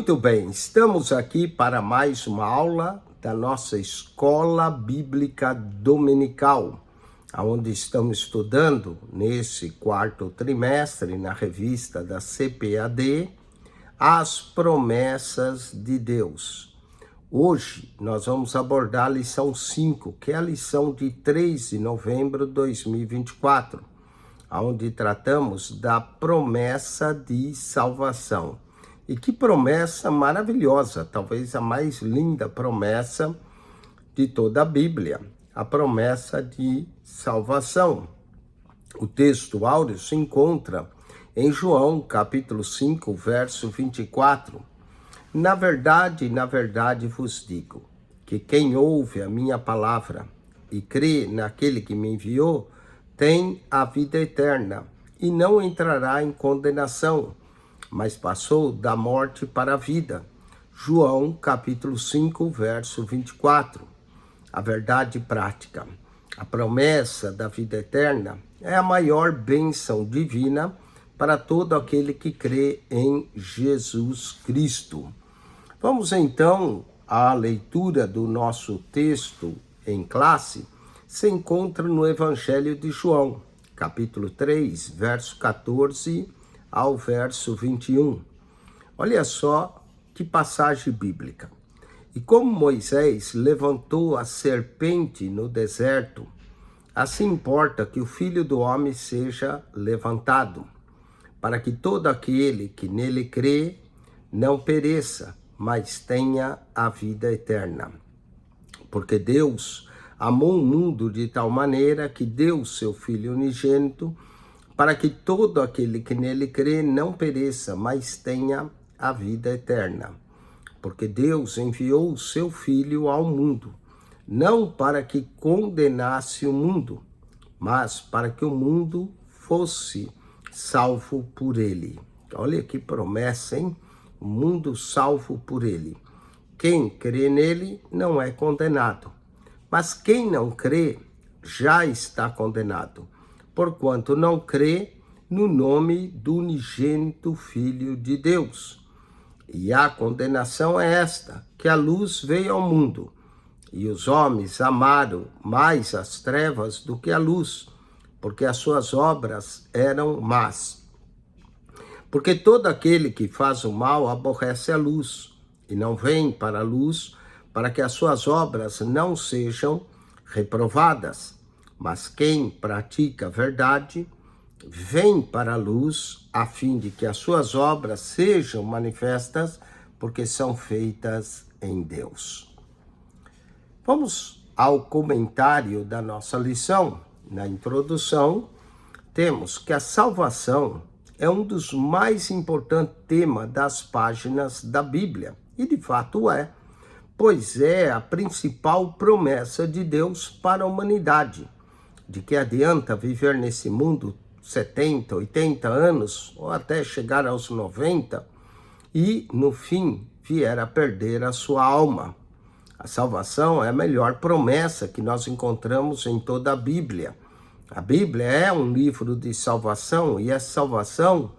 Muito bem, estamos aqui para mais uma aula da nossa Escola Bíblica Dominical, onde estamos estudando nesse quarto trimestre, na revista da CPAD, as promessas de Deus. Hoje nós vamos abordar a lição 5, que é a lição de 3 de novembro de 2024, onde tratamos da promessa de salvação. E que promessa maravilhosa, talvez a mais linda promessa de toda a Bíblia, a promessa de salvação. O texto áureo se encontra em João, capítulo 5, verso 24. Na verdade vos digo, que quem ouve a minha palavra e crê naquele que me enviou, tem a vida eterna e não entrará em condenação, mas passou da morte para a vida. João, capítulo 5, verso 24. A verdade prática. A promessa da vida eterna é a maior bênção divina para todo aquele que crê em Jesus Cristo. Vamos então à leitura do nosso texto em classe. Se encontra no Evangelho de João, capítulo 3, verso 14 ao verso 21. Olha só que passagem bíblica. E como Moisés levantou a serpente no deserto, assim importa que o Filho do Homem seja levantado, para que todo aquele que nele crê não pereça, mas tenha a vida eterna. Porque Deus amou o mundo de tal maneira que deu seu Filho unigênito, para que todo aquele que nele crê não pereça, mas tenha a vida eterna. Porque Deus enviou o seu Filho ao mundo, não para que condenasse o mundo, mas para que o mundo fosse salvo por ele. Olha que promessa, hein? O mundo salvo por ele. Quem crê nele não é condenado, mas quem não crê já está condenado, porquanto não crê no nome do unigênito Filho de Deus. E a condenação é esta, que a luz veio ao mundo, e os homens amaram mais as trevas do que a luz, porque as suas obras eram más. Porque todo aquele que faz o mal aborrece a luz, e não vem para a luz, para que as suas obras não sejam reprovadas. Mas quem pratica a verdade, vem para a luz, a fim de que as suas obras sejam manifestas, porque são feitas em Deus. Vamos ao comentário da nossa lição. Na introdução, temos que a salvação é um dos mais importantes temas das páginas da Bíblia, e de fato é, pois é a principal promessa de Deus para a humanidade. De que adianta viver nesse mundo 70, 80 anos, ou até chegar aos 90, e no fim vier a perder a sua alma. A salvação é a melhor promessa que nós encontramos em toda a Bíblia. A Bíblia é um livro de salvação, e essa salvação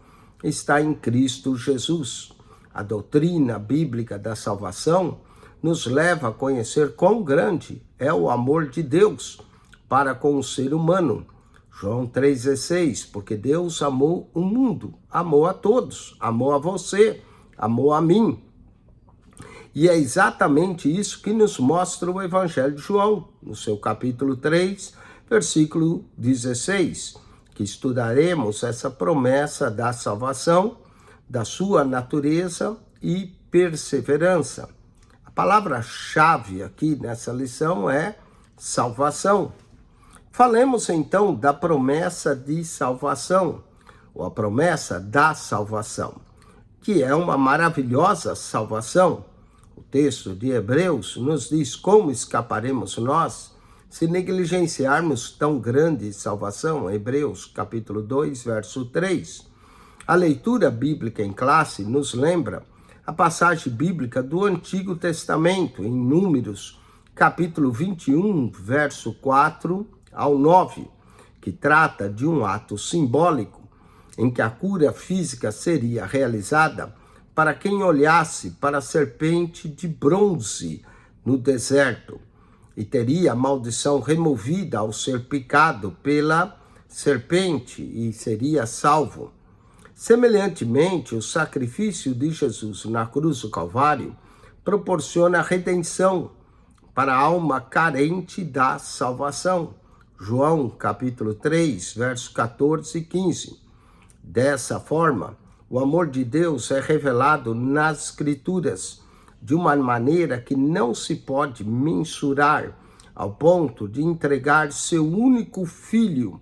está em Cristo Jesus. A doutrina bíblica da salvação nos leva a conhecer quão grande é o amor de Deus para com o ser humano. João 3,16, porque Deus amou o mundo, amou a todos, amou a você, amou a mim. E é exatamente isso que nos mostra o Evangelho de João, no seu capítulo 3, versículo 16, que estudaremos essa promessa da salvação, da sua natureza e perseverança. A palavra-chave aqui nessa lição é salvação. Falemos então da promessa de salvação, ou a promessa da salvação, que é uma maravilhosa salvação. O texto de Hebreus nos diz como escaparemos nós se negligenciarmos tão grande salvação. Hebreus capítulo 2, verso 3. A leitura bíblica em classe nos lembra a passagem bíblica do Antigo Testamento, em Números capítulo 21, verso 4 ao 9, que trata de um ato simbólico em que a cura física seria realizada para quem olhasse para a serpente de bronze no deserto, e teria a maldição removida ao ser picado pela serpente e seria salvo. Semelhantemente, o sacrifício de Jesus na cruz do Calvário proporciona redenção para a alma carente da salvação. João capítulo 3, versos 14 e 15. Dessa forma, o amor de Deus é revelado nas Escrituras de uma maneira que não se pode mensurar, ao ponto de entregar seu único filho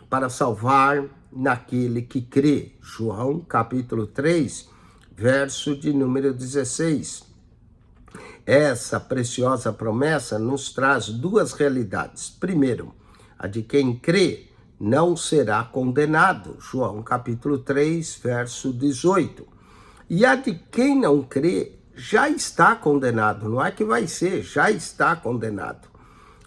para salvar naquele que crê. João capítulo 3, verso de número 16. Essa preciosa promessa nos traz duas realidades. Primeiro, a de quem crê não será condenado. João capítulo 3, verso 18. E a de quem não crê já está condenado. Não é que vai ser, já está condenado.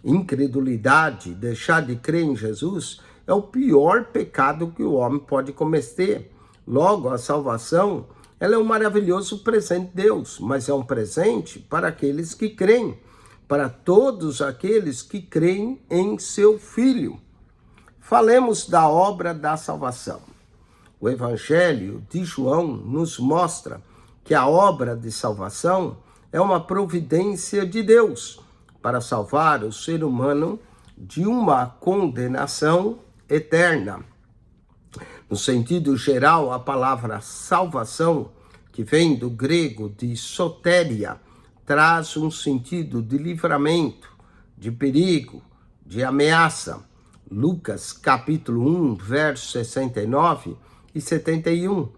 Incredulidade, deixar de crer em Jesus, é o pior pecado que o homem pode cometer. Logo, a salvação, ela é um maravilhoso presente de Deus, mas é um presente para aqueles que creem, para todos aqueles que creem em seu Filho. Falemos da obra da salvação. O Evangelho de João nos mostra que a obra de salvação é uma providência de Deus para salvar o ser humano de uma condenação eterna. No sentido geral, a palavra salvação, que vem do grego de soteria, traz um sentido de livramento, de perigo, de ameaça. Lucas capítulo 1, versos 69 e 71.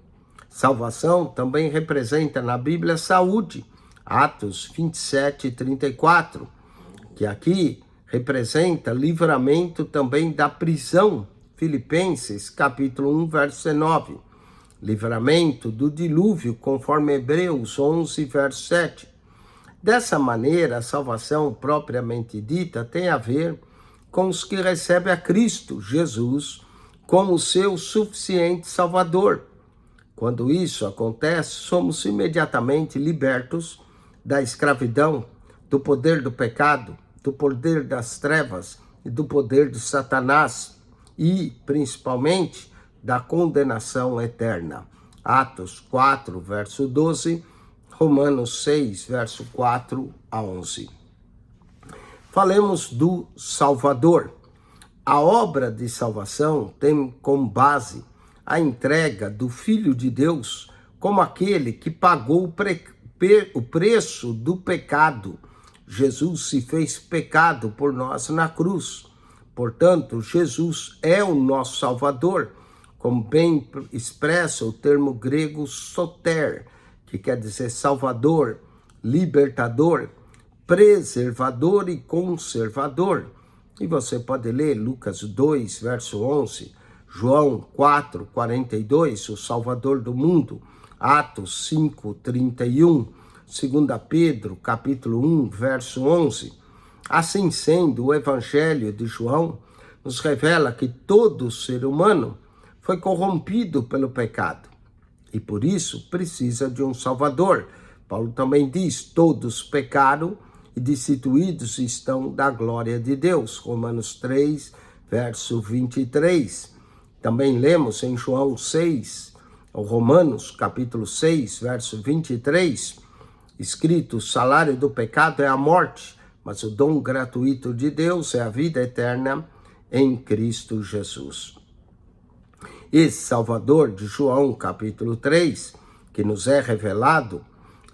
Salvação também representa na Bíblia saúde, Atos 27 e 34, que aqui representa livramento também da prisão, Filipenses capítulo 1, verso 19. Livramento do dilúvio, conforme Hebreus 11, verso 7. Dessa maneira, a salvação propriamente dita tem a ver com os que recebem a Cristo Jesus como seu suficiente Salvador. Quando isso acontece, somos imediatamente libertos da escravidão, do poder do pecado, do poder das trevas e do poder de Satanás e, principalmente, da condenação eterna. Atos 4, verso 12, Romanos 6, verso 4 a 11. Falemos do Salvador. A obra de salvação tem como base a entrega do Filho de Deus como aquele que pagou o preço do pecado. Jesus se fez pecado por nós na cruz. Portanto, Jesus é o nosso Salvador, como bem expressa o termo grego soter, que quer dizer salvador, libertador, preservador e conservador. E você pode ler Lucas 2, verso 11, João 4, 42, o Salvador do mundo, Atos 5, 31, 2 Pedro, capítulo 1, verso 11. Assim sendo, o Evangelho de João nos revela que todo ser humano foi corrompido pelo pecado e por isso precisa de um Salvador. Paulo também diz, todos pecaram e destituídos estão da glória de Deus. Romanos 3, verso 23. Também lemos em João 6, ou Romanos, capítulo 6, verso 23, escrito, o salário do pecado é a morte, mas o dom gratuito de Deus é a vida eterna em Cristo Jesus. Esse Salvador de João, capítulo 3, que nos é revelado,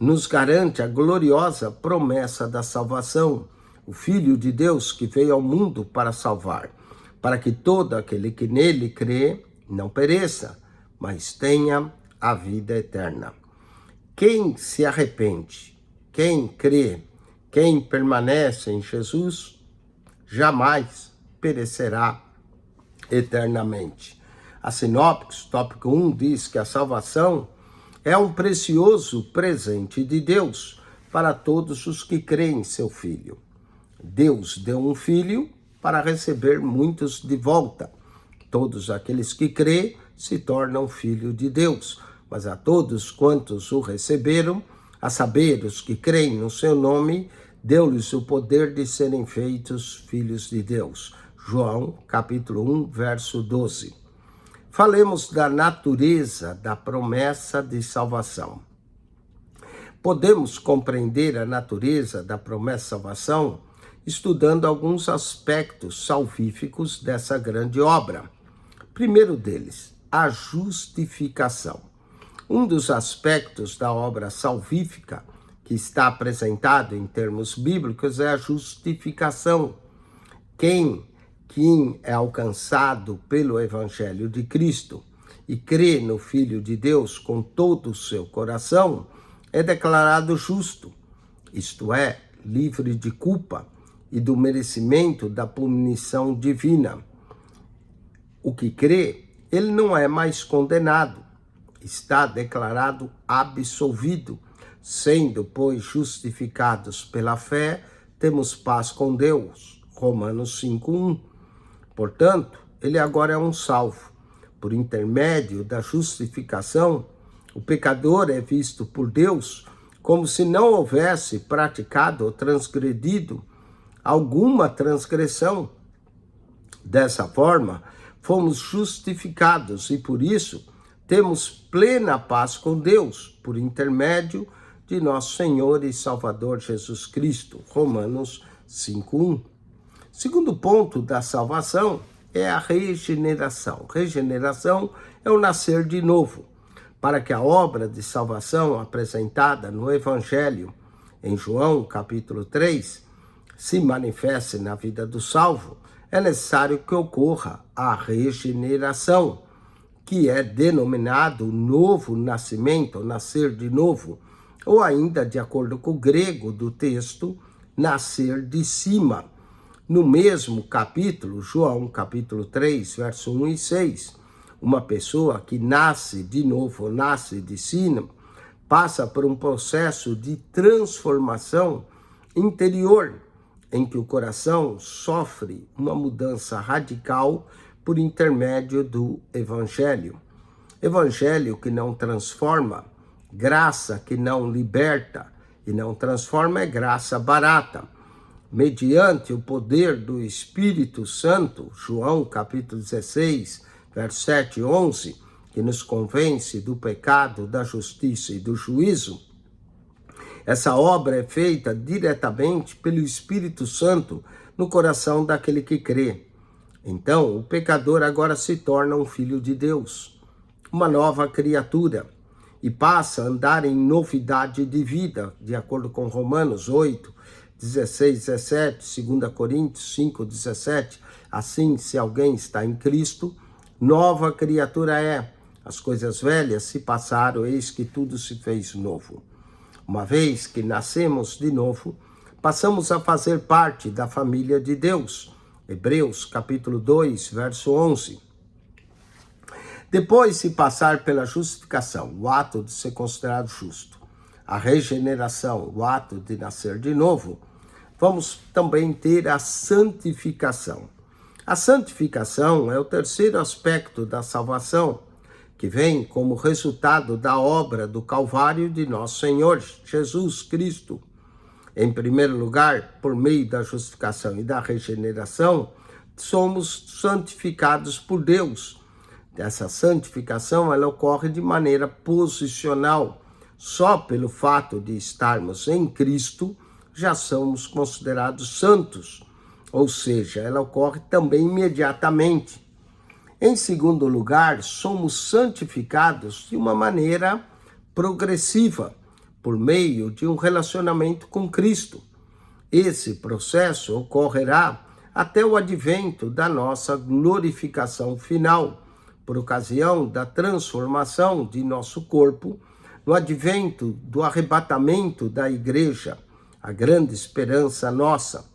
nos garante a gloriosa promessa da salvação, o Filho de Deus que veio ao mundo para salvar, para que todo aquele que nele crê não pereça, mas tenha a vida eterna. Quem se arrepende, quem crê, quem permanece em Jesus, jamais perecerá eternamente. A Sinópticos, tópico 1, diz que a salvação é um precioso presente de Deus para todos os que creem em seu Filho. Deus deu um Filho para receber muitos de volta. Todos aqueles que crêem se tornam filho de Deus. mas a todos quantos o receberam, a saber, os que creem no seu nome, deu-lhes o poder de serem feitos filhos de Deus. João, capítulo 1, verso 12. Falemos da natureza da promessa de salvação. Podemos compreender a natureza da promessa de salvação estudando alguns aspectos salvíficos dessa grande obra. Primeiro deles, a justificação. Um dos aspectos da obra salvífica que está apresentado em termos bíblicos é a justificação. Quem é alcançado pelo Evangelho de Cristo e crê no Filho de Deus com todo o seu coração, é declarado justo, isto é, livre de culpa e do merecimento da punição divina. O que crê, ele não é mais condenado, está declarado absolvido, sendo, pois, justificados pela fé, temos paz com Deus. Romanos 5:1. Portanto, ele agora é um salvo. Por intermédio da justificação, o pecador é visto por Deus como se não houvesse praticado ou transgredido alguma transgressão. Dessa forma, fomos justificados e, por isso, temos plena paz com Deus, por intermédio de nosso Senhor e Salvador Jesus Cristo. Romanos 5:1. Segundo ponto da salvação é a regeneração. Regeneração é o nascer de novo. Para que a obra de salvação apresentada no Evangelho, em João capítulo 3, se manifeste na vida do salvo, é necessário que ocorra a regeneração, que é denominado novo nascimento, nascer de novo, ou ainda, de acordo com o grego do texto, nascer de cima. No mesmo capítulo, João capítulo 3, verso 1 e 6, uma pessoa que nasce de novo, nasce de cima, passa por um processo de transformação interior, em que o coração sofre uma mudança radical por intermédio do Evangelho. Evangelho que não transforma, graça que não liberta e não transforma é graça barata. Mediante o poder do Espírito Santo, João capítulo 16, verso 7 e 11, que nos convence do pecado, da justiça e do juízo, essa obra é feita diretamente pelo Espírito Santo no coração daquele que crê. Então, o pecador agora se torna um filho de Deus, uma nova criatura, e passa a andar em novidade de vida, de acordo com Romanos 8, 16, 17, 2 Coríntios 5, 17. Assim, se alguém está em Cristo, nova criatura é. As coisas velhas se passaram, eis que tudo se fez novo. Uma vez que nascemos de novo, passamos a fazer parte da família de Deus. Hebreus capítulo 2, verso 11. Depois de passar pela justificação, o ato de ser considerado justo, a regeneração, o ato de nascer de novo, vamos também ter a santificação. A santificação é o terceiro aspecto da salvação, que vem como resultado da obra do Calvário de nosso Senhor Jesus Cristo. Em primeiro lugar, por meio da justificação e da regeneração, somos santificados por Deus. Essa santificação ela ocorre de maneira posicional. Só pelo fato de estarmos em Cristo, já somos considerados santos. Ou seja, ela ocorre também imediatamente. Em segundo lugar, somos santificados de uma maneira progressiva, por meio de um relacionamento com Cristo. Esse processo ocorrerá até o advento da nossa glorificação final, por ocasião da transformação de nosso corpo, no advento do arrebatamento da igreja, a grande esperança nossa,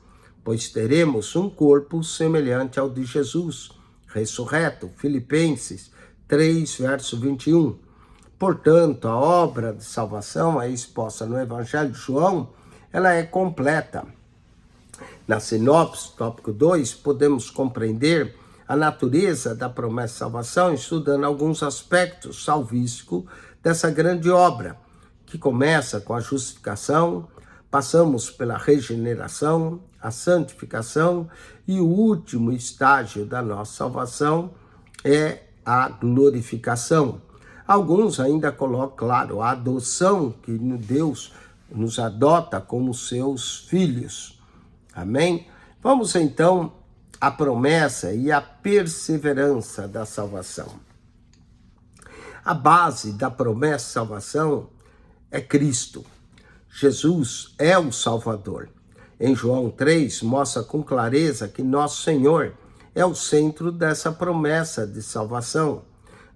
pois teremos um corpo semelhante ao de Jesus, ressurreto, Filipenses 3, verso 21. Portanto, a obra de salvação aí exposta no Evangelho de João, ela é completa. Na sinopse, tópico 2, podemos compreender a natureza da promessa de salvação estudando alguns aspectos salvísticos dessa grande obra, que começa com a justificação, passamos pela regeneração, a santificação e o último estágio da nossa salvação é a glorificação. Alguns ainda colocam, claro, a adoção, que Deus nos adota como seus filhos. Amém? Vamos então à promessa e à perseverança da salvação. A base da promessa de salvação é Cristo. Jesus é o Salvador. Em João 3, mostra com clareza que nosso Senhor é o centro dessa promessa de salvação.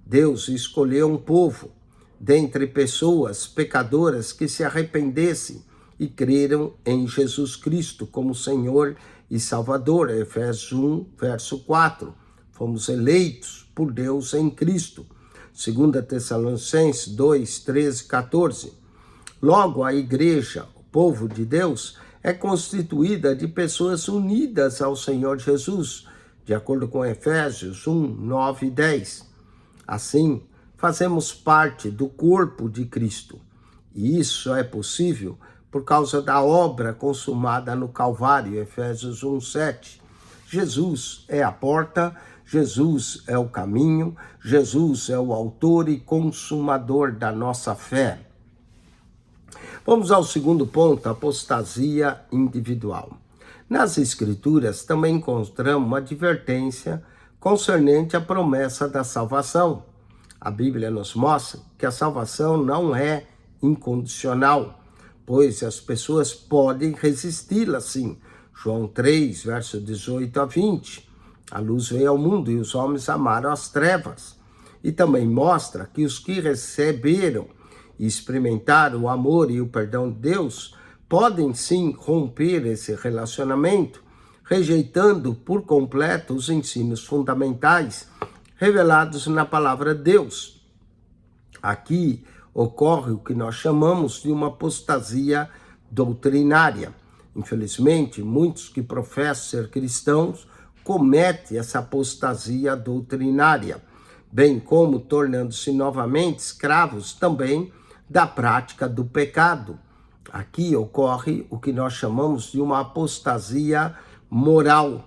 Deus escolheu um povo, dentre pessoas pecadoras que se arrependessem e creram em Jesus Cristo como Senhor e Salvador. Efésios 1, verso 4. Fomos eleitos por Deus em Cristo. 2 Tessalonicenses 2, 13, 14. Logo, a igreja, o povo de Deus, é constituída de pessoas unidas ao Senhor Jesus, de acordo com Efésios 1, 9 e 10. Assim, fazemos parte do corpo de Cristo. E isso é possível por causa da obra consumada no Calvário, Efésios 1, 7. Jesus é a porta, Jesus é o caminho, Jesus é o autor e consumador da nossa fé. Vamos ao segundo ponto, apostasia individual. Nas Escrituras também encontramos uma advertência concernente à promessa da salvação. A Bíblia nos mostra que a salvação não é incondicional, pois as pessoas podem resisti-la sim. João 3, verso 18 a 20. A luz veio ao mundo e os homens amaram as trevas. E também mostra que os que receberam e experimentaram o amor e o perdão de Deus podem sim romper esse relacionamento, rejeitando por completo os ensinos fundamentais revelados na palavra de Deus. Aqui ocorre o que nós chamamos de uma apostasia doutrinária. Infelizmente, muitos que professam ser cristãos cometem essa apostasia doutrinária, bem como tornando-se novamente escravos também da prática do pecado. Aqui ocorre o que nós chamamos de uma apostasia moral.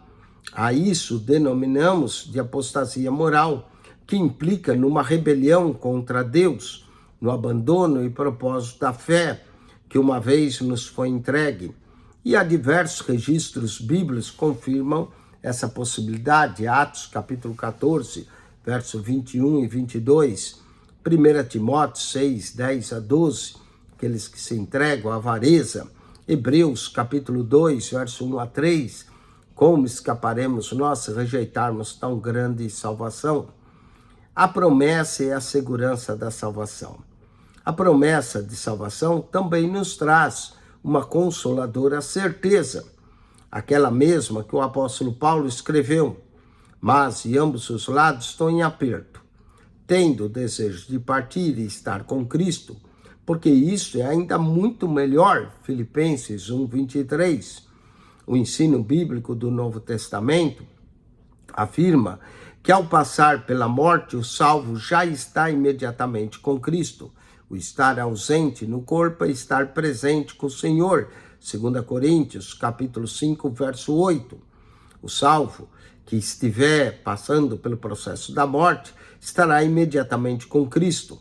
A isso denominamos de apostasia moral, que implica numa rebelião contra Deus, no abandono e propósito da fé que uma vez nos foi entregue. E há diversos registros bíblicos que confirmam essa possibilidade. Atos capítulo 14, verso 21 e 22, 1 Timóteo 6, 10 a 12, aqueles que se entregam à avareza. Hebreus capítulo 2, verso 1 a 3, como escaparemos nós se rejeitarmos tão grande salvação? A promessa é a segurança da salvação. A promessa de salvação também nos traz uma consoladora certeza, aquela mesma que o apóstolo Paulo escreveu: mas de ambos os lados estou em aperto, tendo o desejo de partir e estar com Cristo, porque isso é ainda muito melhor. Filipenses 1, 23. O ensino bíblico do Novo Testamento afirma que ao passar pela morte, o salvo já está imediatamente com Cristo. O estar ausente no corpo é estar presente com o Senhor. 2 Coríntios, capítulo 5, verso 8. O salvo que estiver passando pelo processo da morte estará imediatamente com Cristo.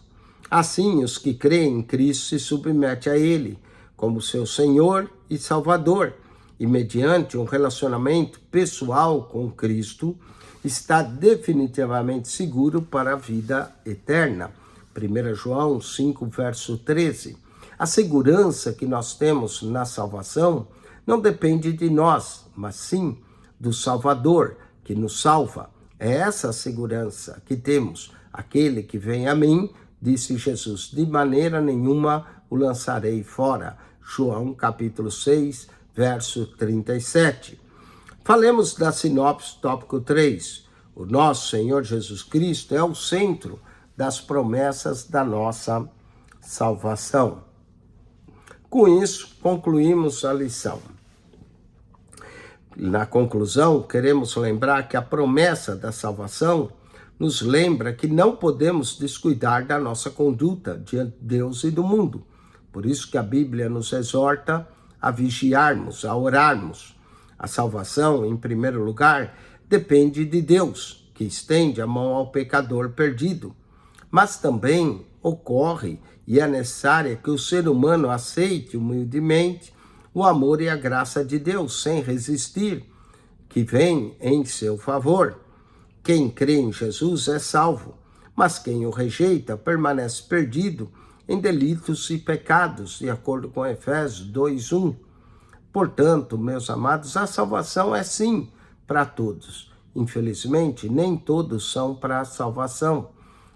Assim, os que creem em Cristo se submetem a Ele como seu Senhor e Salvador, e mediante um relacionamento pessoal com Cristo, está definitivamente seguro para a vida eterna. 1 João 5, verso 13. A segurança que nós temos na salvação não depende de nós, mas sim do Salvador, que nos salva. É essa a segurança que temos. Aquele que vem a mim, disse Jesus, de maneira nenhuma o lançarei fora. João capítulo 6, verso 37. Falemos da sinopse, tópico 3. O nosso Senhor Jesus Cristo é o centro das promessas da nossa salvação. Com isso, concluímos a lição. Na conclusão, queremos lembrar que a promessa da salvação nos lembra que não podemos descuidar da nossa conduta diante de Deus e do mundo. Por isso que a Bíblia nos exorta a vigiarmos, a orarmos. A salvação, em primeiro lugar, depende de Deus, que estende a mão ao pecador perdido. Mas também ocorre e é necessário que o ser humano aceite humildemente o amor e a graça de Deus, sem resistir, que vem em seu favor. Quem crê em Jesus é salvo, mas quem o rejeita permanece perdido em delitos e pecados, de acordo com Efésios 2:1. Portanto, meus amados, a salvação é sim para todos. Infelizmente, nem todos são para a salvação.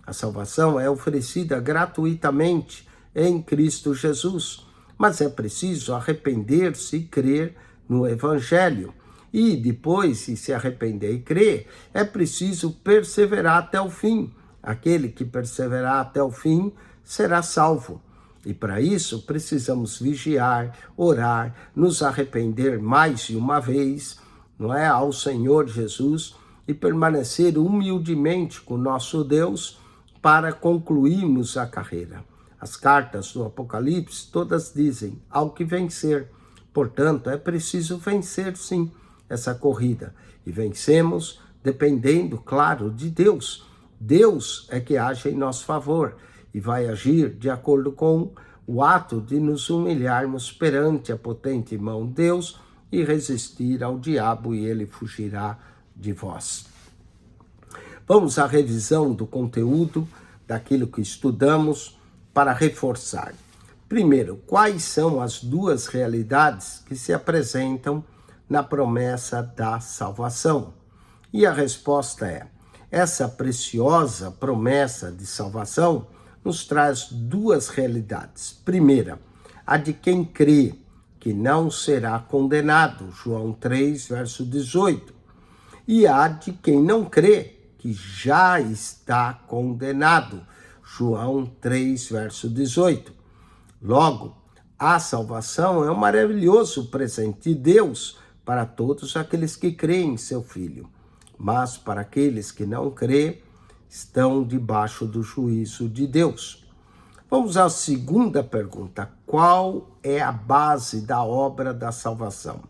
A salvação é oferecida gratuitamente em Cristo Jesus, mas é preciso arrepender-se e crer no Evangelho. E depois, se arrepender e crer, é preciso perseverar até o fim. Aquele que perseverar até o fim será salvo. E para isso precisamos vigiar, orar, nos arrepender mais de uma vez, não é, ao Senhor Jesus e permanecer humildemente com nosso Deus para concluirmos a carreira. As cartas do Apocalipse todas dizem ao que vencer. Portanto, é preciso vencer sim essa corrida. E vencemos dependendo, claro, de Deus. Deus é que age em nosso favor e vai agir de acordo com o ato de nos humilharmos perante a potente mão de Deus e resistir ao diabo, e ele fugirá de vós. Vamos à revisão do conteúdo daquilo que estudamos para reforçar. Primeiro, quais são as duas realidades que se apresentam na promessa da salvação? E a resposta é: essa preciosa promessa de salvação nos traz duas realidades. Primeira, a de quem crê que não será condenado, João 3, verso 18. E a de quem não crê que já está condenado, João 3, verso 18. Logo, a salvação é um maravilhoso presente de Deus para todos aqueles que creem em seu Filho. Mas para aqueles que não creem, estão debaixo do juízo de Deus. Vamos à segunda pergunta. Qual é a base da obra da salvação?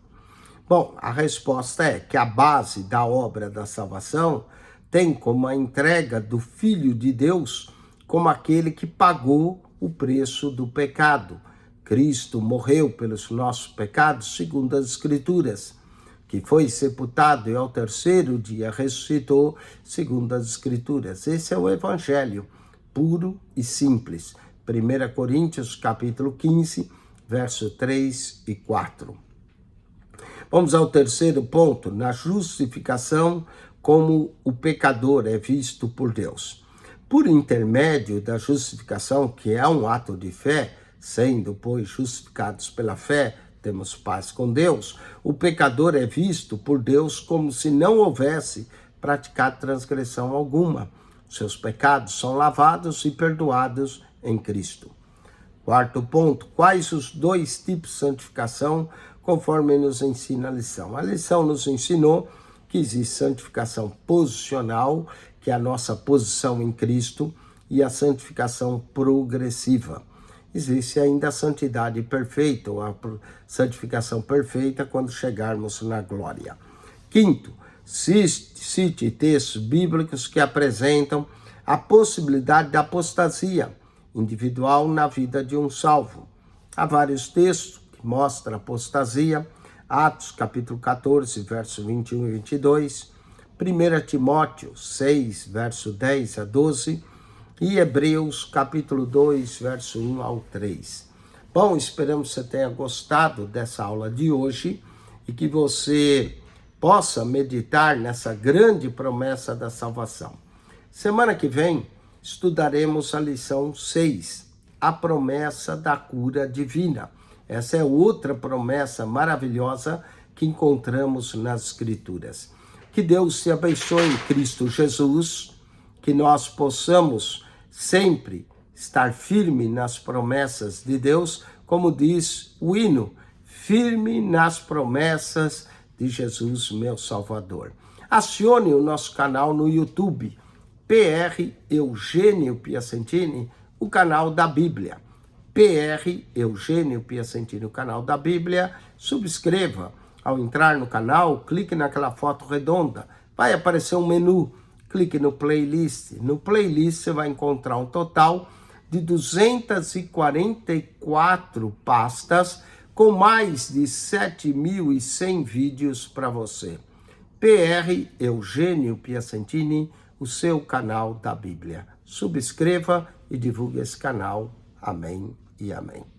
Bom, a resposta é que a base da obra da salvação tem como a entrega do Filho de Deus como aquele que pagou o preço do pecado. Cristo morreu pelos nossos pecados, segundo as Escrituras, que foi sepultado e ao terceiro dia ressuscitou, segundo as Escrituras. Esse é o Evangelho, puro e simples. 1 Coríntios, capítulo 15, verso 3 e 4. Vamos ao terceiro ponto, na justificação, como o pecador é visto por Deus. Por intermédio da justificação, que é um ato de fé, sendo, pois, justificados pela fé, temos paz com Deus, o pecador é visto por Deus como se não houvesse praticado transgressão alguma. Seus pecados são lavados e perdoados em Cristo. Quarto ponto, quais os dois tipos de santificação, conforme nos ensina a lição? A lição nos ensinou que existe santificação posicional, que é a nossa posição em Cristo, e a santificação progressiva. Existe ainda a santidade perfeita, ou a santificação perfeita, quando chegarmos na glória. Quinto, cite textos bíblicos que apresentam a possibilidade da apostasia individual na vida de um salvo. Há vários textos que mostram a apostasia: Atos, capítulo 14, verso 21 e 22, 1 Timóteo 6, verso 10 a 12, e Hebreus, capítulo 2, verso 1 ao 3. Bom, esperamos que você tenha gostado dessa aula de hoje e que você possa meditar nessa grande promessa da salvação. Semana que vem, estudaremos a lição 6, a promessa da cura divina. Essa é outra promessa maravilhosa que encontramos nas Escrituras. Que Deus te abençoe em Cristo Jesus, que nós possamos sempre estar firme nas promessas de Deus, como diz o hino, firme nas promessas de Jesus, meu Salvador. Acione o nosso canal no YouTube, PR Eugênio Piacentini, o canal da Bíblia. PR Eugênio Piacentini, o canal da Bíblia. Subscreva. Ao entrar no canal, clique naquela foto redonda. Vai aparecer um menu. Clique no playlist. No playlist você vai encontrar um total de 244 pastas com mais de 7.100 vídeos para você. PR Eugênio Piacentini, o seu canal da Bíblia. Subscreva e divulgue esse canal. Amém e amém.